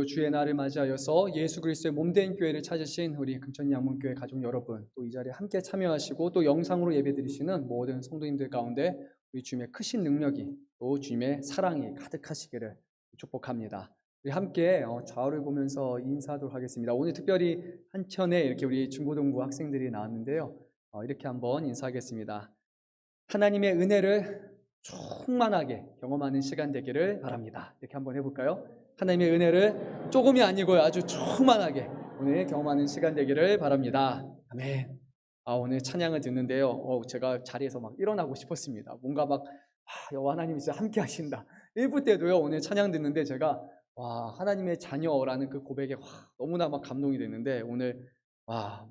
오늘도 주의 날을 맞이하여서 예수 그리스도의 몸된 교회를 찾으신 우리 금천양문교회 가족 여러분, 또 이 자리에 함께 참여하시고 또 영상으로 예배드리시는 모든 성도님들 가운데 우리 주님의 크신 능력이, 또 주님의 사랑이 가득하시기를 축복합니다. 우리 함께 좌우를 보면서 인사하도록 하겠습니다. 오늘 특별히 한천에 이렇게 우리 중고등부 학생들이 나왔는데요. 이렇게 한번 인사하겠습니다. 하나님의 은혜를 충만하게 경험하는 시간 되기를 바랍니다. 이렇게 한번 해볼까요? 하나님의 은혜를 조금이 아니고요, 아주 충만하게 오늘 경험하는 시간 되기를 바랍니다. 아멘. 오늘 찬양을 듣는데요, 제가 자리에서 막 일어나고 싶었습니다. 뭔가 막 여호와 하나님이 진짜 함께 하신다. 1부 때도요, 오늘 찬양 듣는데 제가 하나님의 자녀라는 그 고백에 너무나 막 감동이 됐는데, 오늘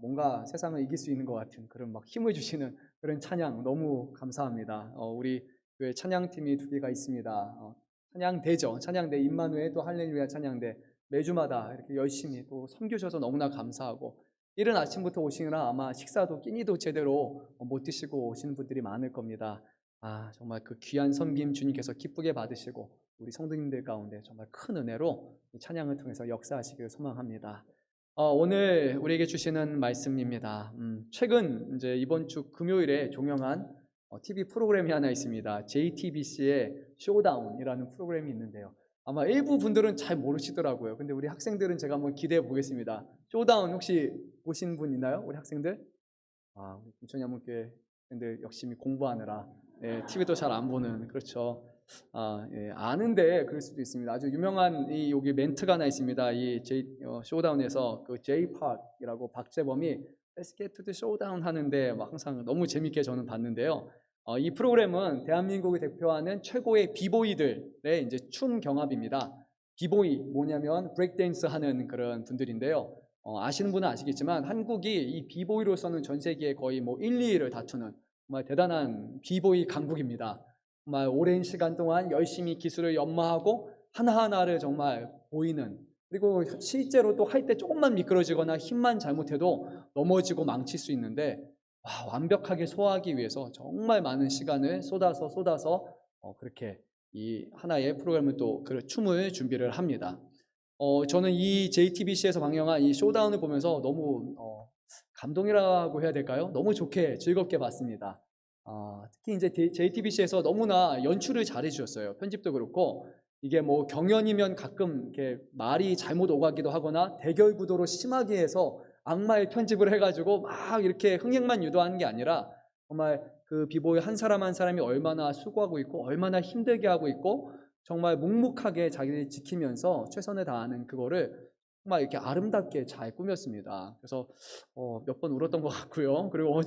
뭔가 세상을 이길 수 있는 것 같은 그런 막 힘을 주시는 그런 찬양 너무 감사합니다. 우리 교회 찬양팀이 2개가 있습니다. 찬양대죠. 찬양대 임마누엘, 또 할렐루야 찬양대 매주마다 이렇게 열심히 또 섬겨주셔서 너무나 감사하고, 이른 아침부터 오시느라 아마 식사도 끼니도 제대로 못 드시고 오시는 분들이 많을 겁니다. 정말 그 귀한 섬김 주님께서 기쁘게 받으시고 우리 성도님들 가운데 정말 큰 은혜로 찬양을 통해서 역사하시기를 소망합니다. 오늘 우리에게 주시는 말씀입니다. 최근 이제 이번 주 금요일에 종영한 TV 프로그램이 하나 있습니다. JTBC의 쇼다운이라는 프로그램이 있는데요. 아마 일부 분들은 잘 모르시더라고요. 근데 우리 학생들은 제가 한번 기대해 보겠습니다. 쇼다운 혹시 보신 분 있나요? 우리 학생들? 우리 금천양문교회 학생들 열심히 공부하느라 TV도 잘 안 보는, 그렇죠. 아는데 그럴 수도 있습니다. 아주 유명한 여기 멘트가 하나 있습니다. 이 쇼다운에서 그 J-Park이라고 박재범이 Let's get to the showdown 하는데 막 항상 너무 재밌게 저는 봤는데요. 이 프로그램은 대한민국을 대표하는 최고의 비보이들의 이제 춤 경합입니다. 비보이 뭐냐면 브레이크댄스 하는 그런 분들인데요. 아시는 분은 아시겠지만 한국이 이 비보이로서는 전 세계에 거의 1, 2위를 다투는 정말 대단한 비보이 강국입니다. 정말 오랜 시간 동안 열심히 기술을 연마하고 하나하나를 정말 보이는, 그리고 실제로 또 할 때 조금만 미끄러지거나 힘만 잘못해도 넘어지고 망칠 수 있는데, 완벽하게 소화하기 위해서 정말 많은 시간을 쏟아서 그렇게 이 하나의 프로그램을 또 그 춤을 준비를 합니다. 저는 이 JTBC에서 방영한 이 쇼다운을 보면서 너무 감동이라고 해야 될까요? 너무 좋게 즐겁게 봤습니다. 특히 이제 JTBC에서 너무나 연출을 잘해 주셨어요. 편집도 그렇고, 이게 경연이면 가끔 이렇게 말이 잘못 오가기도 하거나 대결 구도로 심하게 해서 악마의 편집을 해가지고 막 이렇게 흥행만 유도하는 게 아니라, 정말 그 비보이 한 사람 한 사람이 얼마나 수고하고 있고 얼마나 힘들게 하고 있고 정말 묵묵하게 자기를 지키면서 최선을 다하는 그거를 정말 이렇게 아름답게 잘 꾸몄습니다. 그래서 몇 번 울었던 것 같고요. 그리고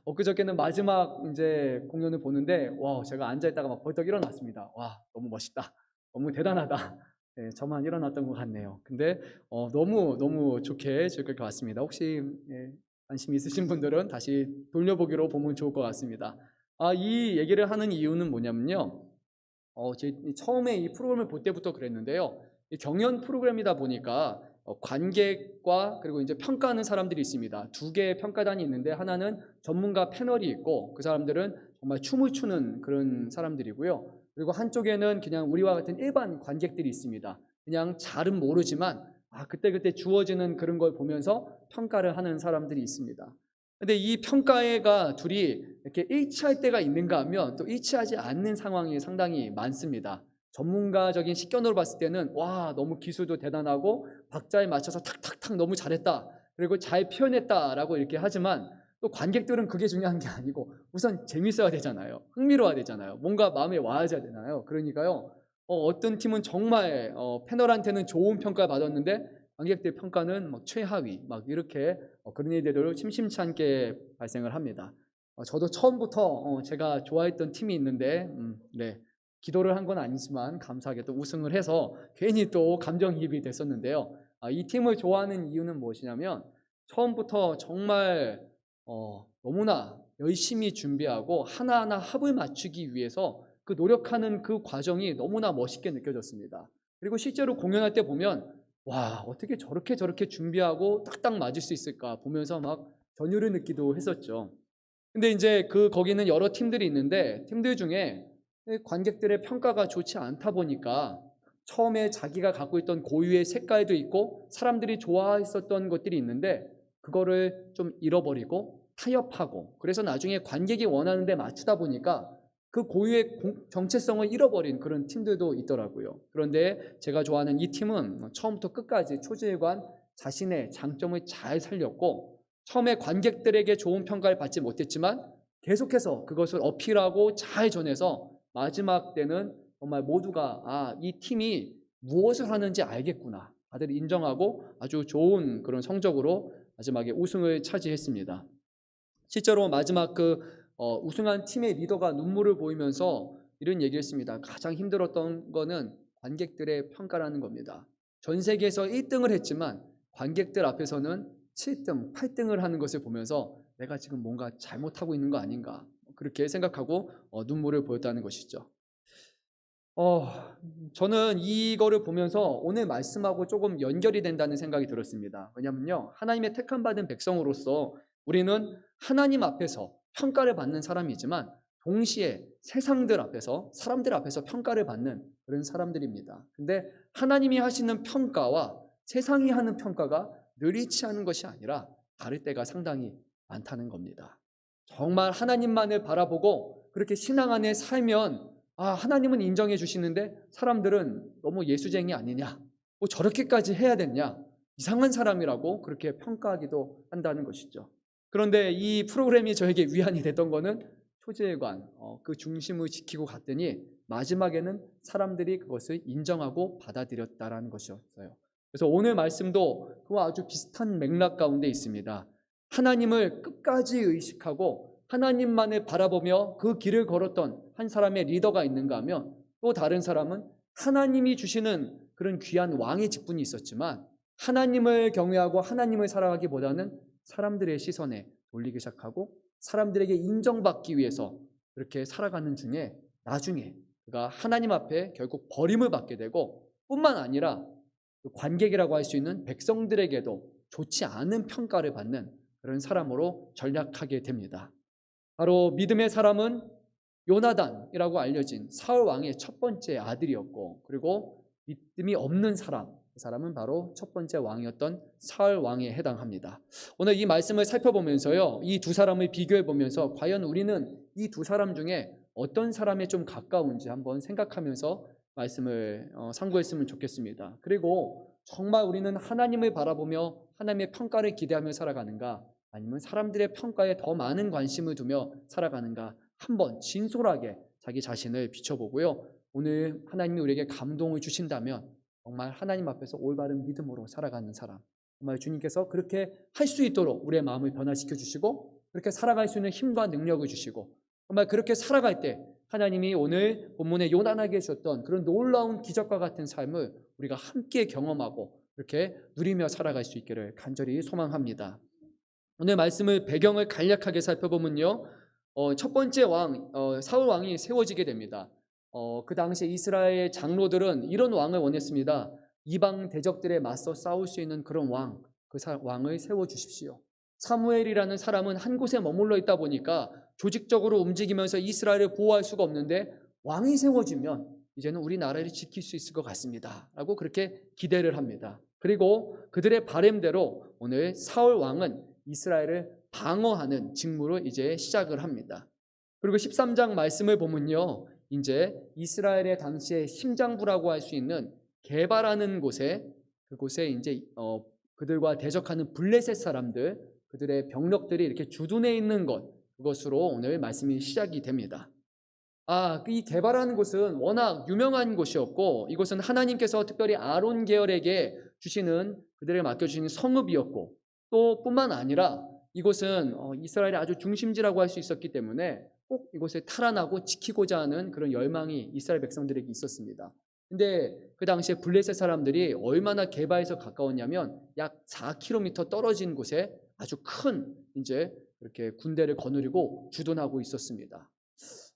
엊그저께는 마지막 이제 공연을 보는데 제가 앉아있다가 막 벌떡 일어났습니다. 너무 멋있다, 너무 대단하다. 네, 저만 일어났던 것 같네요. 근데 너무 좋게 즐겁게 봤습니다. 혹시 관심 있으신 분들은 다시 돌려보기로 보면 좋을 것 같습니다. 이 얘기를 하는 이유는 뭐냐면요, 처음에 이 프로그램을 볼 때부터 그랬는데요, 이 경연 프로그램이다 보니까 관객과 그리고 이제 평가하는 사람들이 있습니다. 2개의 평가단이 있는데, 하나는 전문가 패널이 있고 그 사람들은 정말 춤을 추는 그런 사람들이고요, 그리고 한쪽에는 그냥 우리와 같은 일반 관객들이 있습니다. 그냥 잘은 모르지만 그때 주어지는 그런 걸 보면서 평가를 하는 사람들이 있습니다. 근데 이 평가회가 둘이 이렇게 일치할 때가 있는가 하면 또 일치하지 않는 상황이 상당히 많습니다. 전문가적인 식견으로 봤을 때는 너무 기술도 대단하고 박자에 맞춰서 탁탁탁 너무 잘했다, 그리고 잘 표현했다라고 이렇게 하지만, 또 관객들은 그게 중요한 게 아니고 우선 재밌어야 되잖아요. 흥미로워야 되잖아요. 뭔가 마음에 와야 되잖아요. 그러니까요, 어떤 팀은 정말 패널한테는 좋은 평가를 받았는데 관객들 평가는 최하위, 이렇게 그런 일들을 심심치 않게 발생을 합니다. 저도 처음부터 제가 좋아했던 팀이 있는데 기도를 한 건 아니지만 감사하게도 우승을 해서 괜히 또 감정이입이 됐었는데요. 이 팀을 좋아하는 이유는 무엇이냐면, 처음부터 정말 너무나 열심히 준비하고 하나하나 합을 맞추기 위해서 그 노력하는 그 과정이 너무나 멋있게 느껴졌습니다. 그리고 실제로 공연할 때 보면 어떻게 저렇게 준비하고 딱딱 맞을 수 있을까 보면서 막 전율을 느끼기도 했었죠. 근데 이제 거기는 여러 팀들이 있는데, 팀들 중에 관객들의 평가가 좋지 않다 보니까 처음에 자기가 갖고 있던 고유의 색깔도 있고 사람들이 좋아했었던 것들이 있는데 그거를 좀 잃어버리고 타협하고 그래서 나중에 관객이 원하는 데 맞추다 보니까 그 고유의 정체성을 잃어버린 그런 팀들도 있더라고요. 그런데 제가 좋아하는 이 팀은 처음부터 끝까지 초지일관 자신의 장점을 잘 살렸고 처음에 관객들에게 좋은 평가를 받지 못했지만 계속해서 그것을 어필하고 잘 전해서 마지막 때는 정말 모두가 이 팀이 무엇을 하는지 알겠구나. 다들 인정하고 아주 좋은 그런 성적으로 마지막에 우승을 차지했습니다. 실제로 마지막 우승한 팀의 리더가 눈물을 보이면서 이런 얘기를 했습니다. 가장 힘들었던 거는 관객들의 평가라는 겁니다. 전 세계에서 1등을 했지만 관객들 앞에서는 7등, 8등을 하는 것을 보면서 내가 지금 뭔가 잘못하고 있는 거 아닌가 그렇게 생각하고 눈물을 보였다는 것이죠. 저는 이거를 보면서 오늘 말씀하고 조금 연결이 된다는 생각이 들었습니다. 왜냐면요, 하나님의 택함 받은 백성으로서 우리는 하나님 앞에서 평가를 받는 사람이지만 동시에 세상들 앞에서 사람들 앞에서 평가를 받는 그런 사람들입니다. 근데 하나님이 하시는 평가와 세상이 하는 평가가 늘 일치하는 것이 아니라 다를 때가 상당히 많다는 겁니다. 정말 하나님만을 바라보고 그렇게 신앙 안에 살면 하나님은 인정해 주시는데 사람들은 너무 예수쟁이 아니냐, 뭐 저렇게까지 해야 됐냐, 이상한 사람이라고 그렇게 평가하기도 한다는 것이죠. 그런데 이 프로그램이 저에게 위안이 됐던 거는 초지일관 그 중심을 지키고 갔더니 마지막에는 사람들이 그것을 인정하고 받아들였다라는 것이었어요. 그래서 오늘 말씀도 그와 아주 비슷한 맥락 가운데 있습니다. 하나님을 끝까지 의식하고 하나님만을 바라보며 그 길을 걸었던 한 사람의 리더가 있는가 하면 또 다른 사람은 하나님이 주시는 그런 귀한 왕의 직분이 있었지만 하나님을 경외하고 하나님을 사랑하기보다는 사람들의 시선에 돌리기 시작하고 사람들에게 인정받기 위해서 그렇게 살아가는 중에 나중에 그가 하나님 앞에 결국 버림을 받게 되고 뿐만 아니라 관객이라고 할 수 있는 백성들에게도 좋지 않은 평가를 받는 그런 사람으로 전락하게 됩니다. 바로 믿음의 사람은 요나단이라고 알려진 사울 왕의 첫 번째 아들이었고 그리고 믿음이 없는 사람, 그 사람은 바로 첫 번째 왕이었던 사울 왕에 해당합니다. 오늘 이 말씀을 살펴보면서요, 이 두 사람을 비교해 보면서 과연 우리는 이 두 사람 중에 어떤 사람에 좀 가까운지 한번 생각하면서 말씀을 상고했으면 좋겠습니다. 그리고 정말 우리는 하나님을 바라보며 하나님의 평가를 기대하며 살아가는가, 아니면 사람들의 평가에 더 많은 관심을 두며 살아가는가 한번 진솔하게 자기 자신을 비춰보고요. 오늘 하나님이 우리에게 감동을 주신다면 정말 하나님 앞에서 올바른 믿음으로 살아가는 사람, 정말 주님께서 그렇게 할 수 있도록 우리의 마음을 변화시켜 주시고 그렇게 살아갈 수 있는 힘과 능력을 주시고 정말 그렇게 살아갈 때 하나님이 오늘 본문에 요나단에게 주셨던 그런 놀라운 기적과 같은 삶을 우리가 함께 경험하고 그렇게 누리며 살아갈 수 있기를 간절히 소망합니다. 오늘 말씀을 배경을 간략하게 살펴보면요, 첫 번째 왕 사울 왕이 세워지게 됩니다. 그 당시에 이스라엘 장로들은 이런 왕을 원했습니다. 이방 대적들에 맞서 싸울 수 있는 그런 왕, 왕을 세워주십시오. 사무엘이라는 사람은 한 곳에 머물러 있다 보니까 조직적으로 움직이면서 이스라엘을 보호할 수가 없는데 왕이 세워지면 이제는 우리 나라를 지킬 수 있을 것 같습니다 라고 그렇게 기대를 합니다. 그리고 그들의 바램대로 오늘 사울 왕은 이스라엘을 방어하는 직무를 이제 시작을 합니다. 그리고 13장 말씀을 보면요, 이제 이스라엘의 당시의 심장부라고 할 수 있는 게바라는 곳에, 그곳에 이제 그들과 대적하는 블레셋 사람들, 그들의 병력들이 이렇게 주둔해 있는 그것으로 오늘 말씀이 시작이 됩니다. 이 게바라는 곳은 워낙 유명한 곳이었고 이곳은 하나님께서 특별히 아론 계열에게 주시는, 그들에게 맡겨주시는 성읍이었고 또 뿐만 아니라 이곳은 이스라엘의 아주 중심지라고 할 수 있었기 때문에 꼭 이곳에 탈환하고 지키고자 하는 그런 열망이 이스라엘 백성들에게 있었습니다. 근데 그 당시에 블레셋 사람들이 얼마나 게바에서 가까웠냐면 약 4km 떨어진 곳에 아주 큰 이제 이렇게 군대를 거느리고 주둔하고 있었습니다.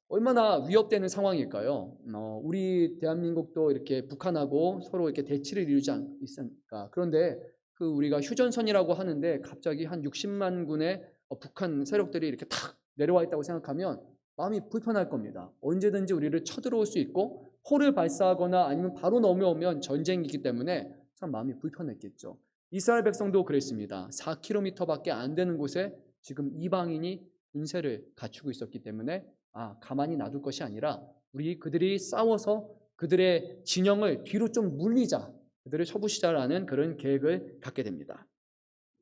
얼마나 위협되는 상황일까요? 우리 대한민국도 이렇게 북한하고 서로 이렇게 대치를 이루지 않습니까? 그런데 그 우리가 휴전선이라고 하는데 갑자기 한 60만 군의 북한 세력들이 이렇게 탁 내려와 있다고 생각하면 마음이 불편할 겁니다. 언제든지 우리를 쳐들어올 수 있고 포를 발사하거나 아니면 바로 넘어오면 전쟁이기 때문에 참 마음이 불편했겠죠. 이스라엘 백성도 그랬습니다. 4km밖에 안 되는 곳에 지금 이방인이 군세를 갖추고 있었기 때문에 가만히 놔둘 것이 아니라 그들이 싸워서 그들의 진영을 뒤로 좀 물리자, 그들을 쳐부시자라는 그런 계획을 갖게 됩니다.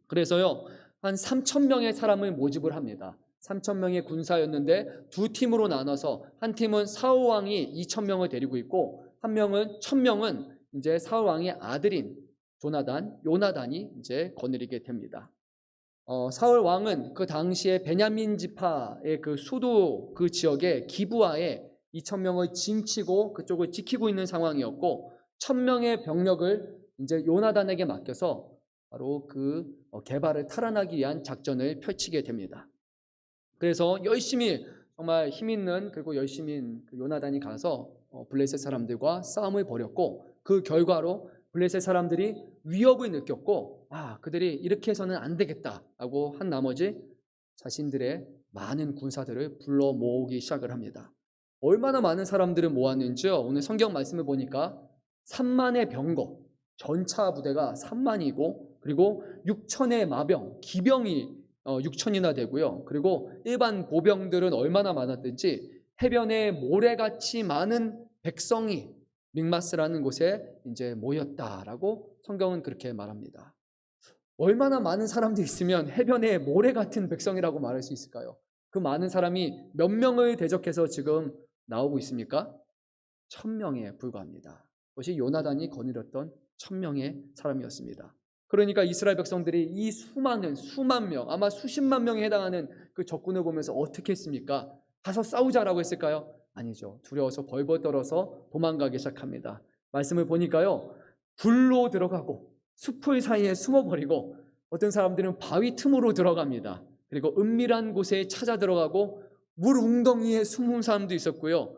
그래서요, 한 3,000명의 사람을 모집을 합니다. 3,000명의 군사였는데 두 팀으로 나눠서 한 팀은 사울 왕이 2,000명을 데리고 있고 한 명은 1,000명은 이제 사울 왕의 아들인 요나단이 이제 거느리게 됩니다. 사울 왕은 그 당시에 베냐민 지파의 그 수도 그 지역에 기브아에 2,000명을 징치고 그쪽을 지키고 있는 상황이었고 1,000명의 병력을 이제 요나단에게 맡겨서 바로 그 게발을 탈환하기 위한 작전을 펼치게 됩니다. 그래서 열심히 정말 힘 있는 그리고 열심인 그 요나단이 가서 블레셋 사람들과 싸움을 벌였고 그 결과로 블레셋 사람들이 위협을 느꼈고 그들이 이렇게 해서는 안 되겠다라고 한 나머지 자신들의 많은 군사들을 불러 모으기 시작을 합니다. 얼마나 많은 사람들을 모았는지요. 오늘 성경 말씀을 보니까 3만의 병거, 전차 부대가 3만이고 그리고 6천의 마병, 기병이 6천이나 되고요. 그리고 일반 보병들은 얼마나 많았든지 해변에 모래같이 많은 백성이 믹마스라는 곳에 이제 모였다라고 성경은 그렇게 말합니다. 얼마나 많은 사람들이 있으면 해변에 모래 같은 백성이라고 말할 수 있을까요? 그 많은 사람이 몇 명을 대적해서 지금 나오고 있습니까? 1,000명에 불과합니다. 그것이 요나단이 거느렸던 1,000명의 사람이었습니다. 그러니까 이스라엘 백성들이 이 수만 명, 아마 수십만 명에 해당하는 그 적군을 보면서 어떻게 했습니까? 가서 싸우자라고 했을까요? 아니죠. 두려워서 벌벌 떨어서 도망가기 시작합니다. 말씀을 보니까요, 굴로 들어가고 숲을 사이에 숨어버리고 어떤 사람들은 바위 틈으로 들어갑니다. 그리고 은밀한 곳에 찾아 들어가고 물 웅덩이에 숨은 사람도 있었고요.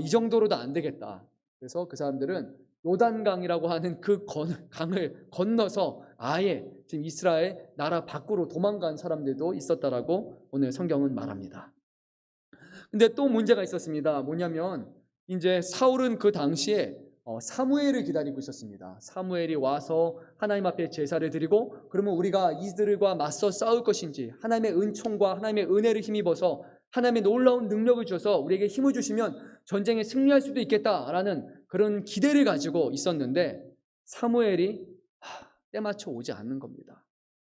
이 정도로도 안 되겠다. 그래서 그 사람들은 요단강이라고 하는 그 강을 건너서 아예 지금 이스라엘 나라 밖으로 도망간 사람들도 있었다라고 오늘 성경은 말합니다. 근데 또 문제가 있었습니다. 뭐냐면 이제 사울은 그 당시에 사무엘을 기다리고 있었습니다. 사무엘이 와서 하나님 앞에 제사를 드리고 그러면 우리가 이들과 맞서 싸울 것인지 하나님의 은총과 하나님의 은혜를 힘입어서 하나님의 놀라운 능력을 주셔서 우리에게 힘을 주시면 전쟁에 승리할 수도 있겠다라는 그런 기대를 가지고 있었는데 사무엘이 때맞춰 오지 않는 겁니다.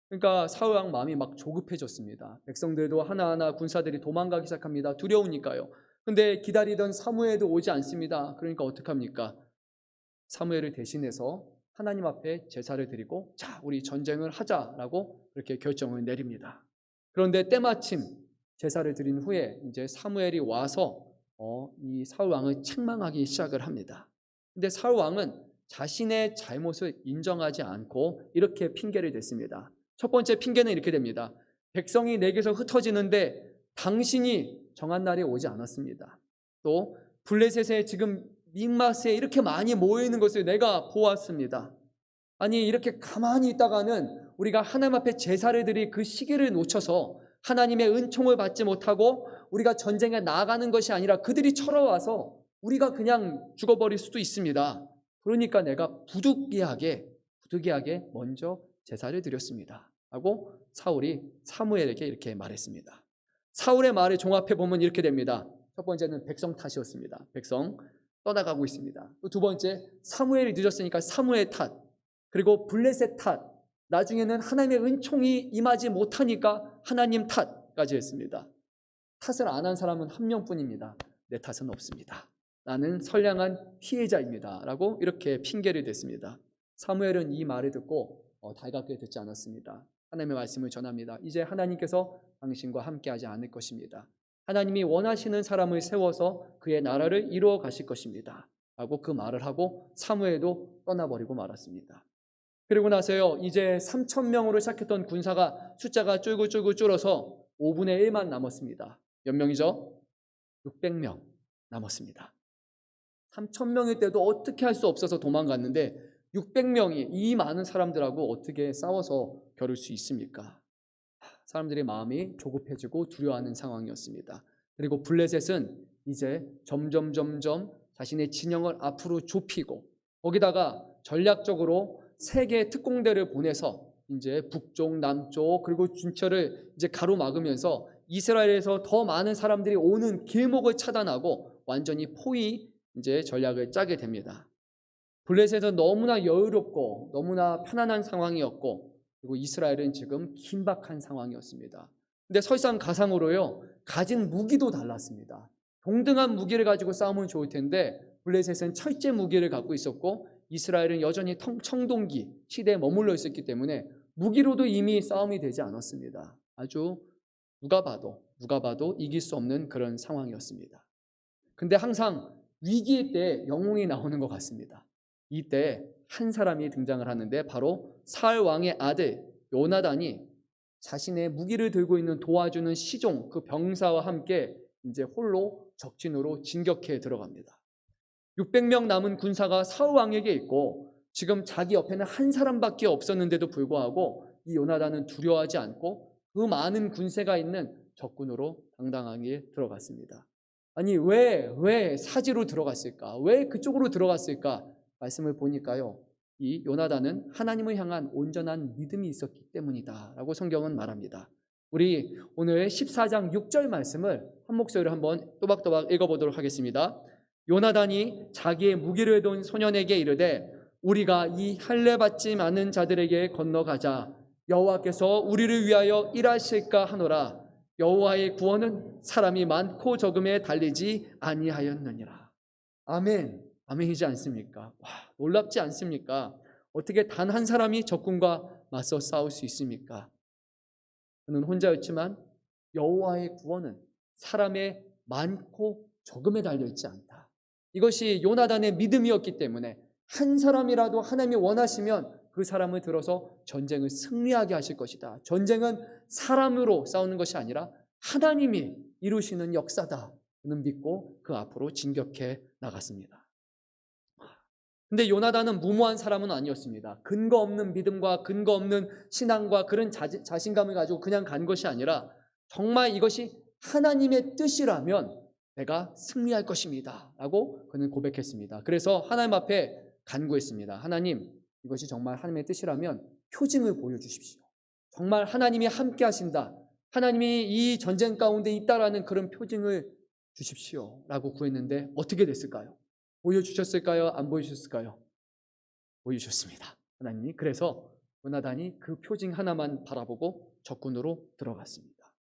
그러니까 사울 왕 마음이 막 조급해졌습니다. 백성들도 하나하나 군사들이 도망가기 시작합니다. 두려우니까요. 근데 기다리던 사무엘도 오지 않습니다. 그러니까 어떡합니까? 사무엘을 대신해서 하나님 앞에 제사를 드리고 우리 전쟁을 하자라고 그렇게 결정을 내립니다. 그런데 때마침 제사를 드린 후에 이제 사무엘이 와서 이 사울 왕을 책망하기 시작을 합니다. 근데 사울 왕은 자신의 잘못을 인정하지 않고 이렇게 핑계를 댔습니다. 첫 번째 핑계는 이렇게 됩니다. 백성이 내게서 흩어지는데 당신이 정한 날이 오지 않았습니다. 또 블레셋에 지금 믹마스에 이렇게 많이 모여있는 것을 내가 보았습니다. 아니 이렇게 가만히 있다가는 우리가 하나님 앞에 제사를 드릴 그 시기를 놓쳐서 하나님의 은총을 받지 못하고 우리가 전쟁에 나아가는 것이 아니라 그들이 쳐러와서 우리가 그냥 죽어버릴 수도 있습니다. 그러니까 내가 부득이하게 먼저 제사를 드렸습니다 하고 사울이 사무엘에게 이렇게 말했습니다. 사울의 말을 종합해 보면 이렇게 됩니다. 첫 번째는 백성 탓이었습니다. 백성 떠나가고 있습니다. 또 두 번째, 사무엘이 늦었으니까 사무엘 탓, 그리고 블레셋 탓, 나중에는 하나님의 은총이 임하지 못하니까 하나님 탓까지 했습니다. 탓을 안 한 사람은 한 명뿐입니다. 내 탓은 없습니다. 나는 선량한 피해자입니다 라고 이렇게 핑계를 댔습니다. 사무엘은 이 말을 듣고 달갑게 듣지 않았습니다. 하나님의 말씀을 전합니다. 이제 하나님께서 당신과 함께하지 않을 것입니다. 하나님이 원하시는 사람을 세워서 그의 나라를 이루어 가실 것입니다 라고 그 말을 하고 사무엘도 떠나버리고 말았습니다. 그리고 나서요, 이제 3,000명으로 시작했던 군사가 숫자가 쫄고 줄어서 5분의 1만 남았습니다. 몇 명이죠? 600명 남았습니다. 3,000명일 때도 어떻게 할 수 없어서 도망갔는데 600명이 이 많은 사람들하고 어떻게 싸워서 겨룰 수 있습니까? 사람들의 마음이 조급해지고 두려워하는 상황이었습니다. 그리고 블레셋은 이제 점점 자신의 진영을 앞으로 좁히고 거기다가 전략적으로 세 개의 특공대를 보내서 이제 북쪽, 남쪽 그리고 진처를 이제 가로막으면서 이스라엘에서 더 많은 사람들이 오는 길목을 차단하고 완전히 포위 이제 전략을 짜게 됩니다. 블레셋은 너무나 여유롭고 너무나 편안한 상황이었고 그리고 이스라엘은 지금 긴박한 상황이었습니다. 근데 설상가상으로요, 가진 무기도 달랐습니다. 동등한 무기를 가지고 싸우면 좋을 텐데 블레셋은 철제 무기를 갖고 있었고 이스라엘은 여전히 청동기 시대에 머물러 있었기 때문에 무기로도 이미 싸움이 되지 않았습니다. 아주 누가 봐도 이길 수 없는 그런 상황이었습니다. 근데 항상 위기의 때 영웅이 나오는 것 같습니다. 이때 한 사람이 등장을 하는데 바로 사울 왕의 아들 요나단이 자신의 무기를 들고 있는 도와주는 시종 그 병사와 함께 이제 홀로 적진으로 진격해 들어갑니다. 600명 남은 군사가 사울 왕에게 있고 지금 자기 옆에는 한 사람밖에 없었는데도 불구하고 이 요나단은 두려워하지 않고 그 많은 군세가 있는 적군으로 당당하게 들어갔습니다. 아니 왜 사지로 들어갔을까? 왜 그쪽으로 들어갔을까? 말씀을 보니까요, 이 요나단은 하나님을 향한 온전한 믿음이 있었기 때문이다 라고 성경은 말합니다. 우리 오늘 14장 6절 말씀을 한 목소리로 한번 또박또박 읽어보도록 하겠습니다. 요나단이 자기의 무기를 든 소년에게 이르되 우리가 이 할례 받지 않은 자들에게 건너가자. 여호와께서 우리를 위하여 일하실까 하노라. 여호와의 구원은 사람이 많고 적음에 달리지 아니하였느니라. 아멘. 아멘이지 않습니까? 와, 놀랍지 않습니까? 어떻게 단 한 사람이 적군과 맞서 싸울 수 있습니까? 그는 혼자였지만 여호와의 구원은 사람의 많고 적음에 달려있지 않다. 이것이 요나단의 믿음이었기 때문에 한 사람이라도 하나님이 원하시면 그 사람을 들어서 전쟁을 승리하게 하실 것이다. 전쟁은 사람으로 싸우는 것이 아니라 하나님이 이루시는 역사다. 그는 믿고 그 앞으로 진격해 나갔습니다. 근데 요나단은 무모한 사람은 아니었습니다. 근거 없는 믿음과 근거 없는 신앙과 그런 자신감을 가지고 그냥 간 것이 아니라 정말 이것이 하나님의 뜻이라면 내가 승리할 것입니다 라고 그는 고백했습니다. 그래서 하나님 앞에 간구했습니다. 하나님, 이것이 정말 하나님의 뜻이라면 표징을 보여주십시오. 정말 하나님이 함께 하신다, 하나님이 이 전쟁 가운데 있다라는 그런 표징을 주십시오 라고 구했는데 어떻게 됐을까요? 보여주셨을까요? 안 보여주셨을까요? 보여주셨습니다, 하나님이. 그래서 요나단이 그 표징 하나만 바라보고 적군으로 들어갔습니다.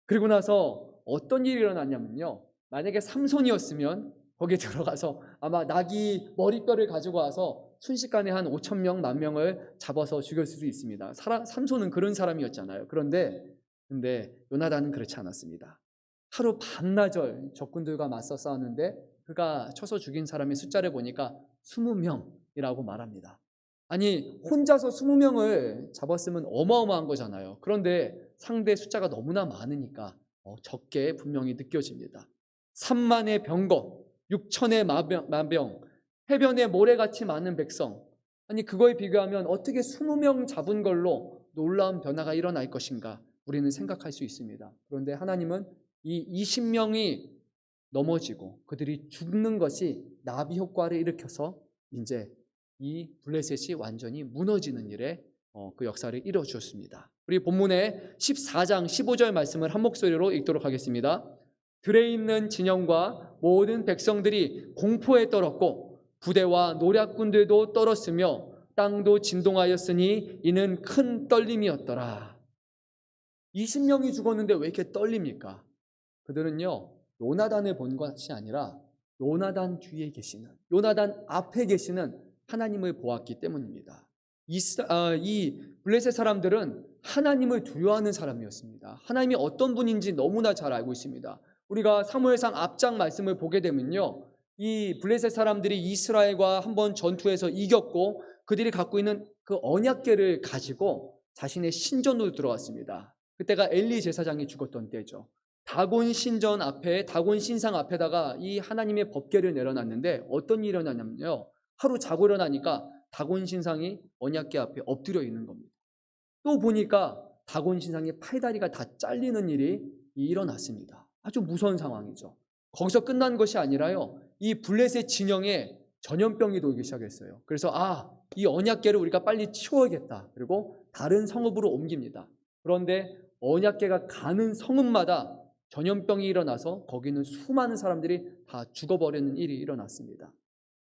그리고 나서 어떤 일이 일어났냐면요, 만약에 삼손이었으면 거기에 들어가서 아마 나귀 머리뼈를 가지고 와서 순식간에 한 5,000명, 10,000명을 잡아서 죽였을 수도 있습니다. 삼손은 그런 사람이었잖아요. 근데 요나단은 그렇지 않았습니다. 하루 반나절 적군들과 맞서 싸웠는데 그가 쳐서 죽인 사람의 숫자를 보니까 20명이라고 말합니다. 아니, 혼자서 20명을 잡았으면 어마어마한 거잖아요. 그런데 상대 숫자가 너무나 많으니까 적게 분명히 느껴집니다. 3만의 병거, 6천의 만병, 해변에 모래같이 많은 백성. 아니, 그거에 비교하면 어떻게 20명 잡은 걸로 놀라운 변화가 일어날 것인가 우리는 생각할 수 있습니다. 그런데 하나님은 이 20명이 넘어지고 그들이 죽는 것이 나비 효과를 일으켜서 이제 이 블레셋이 완전히 무너지는 일에 그 역사를 이루어 주었습니다. 우리 본문의 14장 15절 말씀을 한 목소리로 읽도록 하겠습니다. 들에 있는 진영과 모든 백성들이 공포에 떨었고 부대와 노략군들도 떨었으며 땅도 진동하였으니 이는 큰 떨림이었더라. 20명이 죽었는데 왜 이렇게 떨립니까? 그들은요, 요나단을 본 것이 아니라 요나단 뒤에 계시는, 요나단 앞에 계시는 하나님을 보았기 때문입니다. 이 블레셋 사람들은 하나님을 두려워하는 사람이었습니다. 하나님이 어떤 분인지 너무나 잘 알고 있습니다. 우리가 사무엘상 앞장 말씀을 보게 되면요, 이 블레셋 사람들이 이스라엘과 한번 전투에서 이겼고 그들이 갖고 있는 그 언약궤를 가지고 자신의 신전으로 들어왔습니다. 그때가 엘리 제사장이 죽었던 때죠. 다곤 신전 앞에, 다곤 신상 앞에다가 이 하나님의 법궤를 내려놨는데 어떤 일이 일어나냐면요, 하루 자고 일어나니까 다곤 신상이 언약궤 앞에 엎드려 있는 겁니다. 또 보니까 다곤 신상의 팔다리가 다 잘리는 일이 일어났습니다. 아주 무서운 상황이죠. 거기서 끝난 것이 아니라요, 이 블레셋 진영에 전염병이 돌기 시작했어요. 그래서 이 언약궤를 우리가 빨리 치워야겠다. 그리고 다른 성읍으로 옮깁니다. 그런데 언약궤가 가는 성읍마다 전염병이 일어나서 거기는 수많은 사람들이 다 죽어버리는 일이 일어났습니다.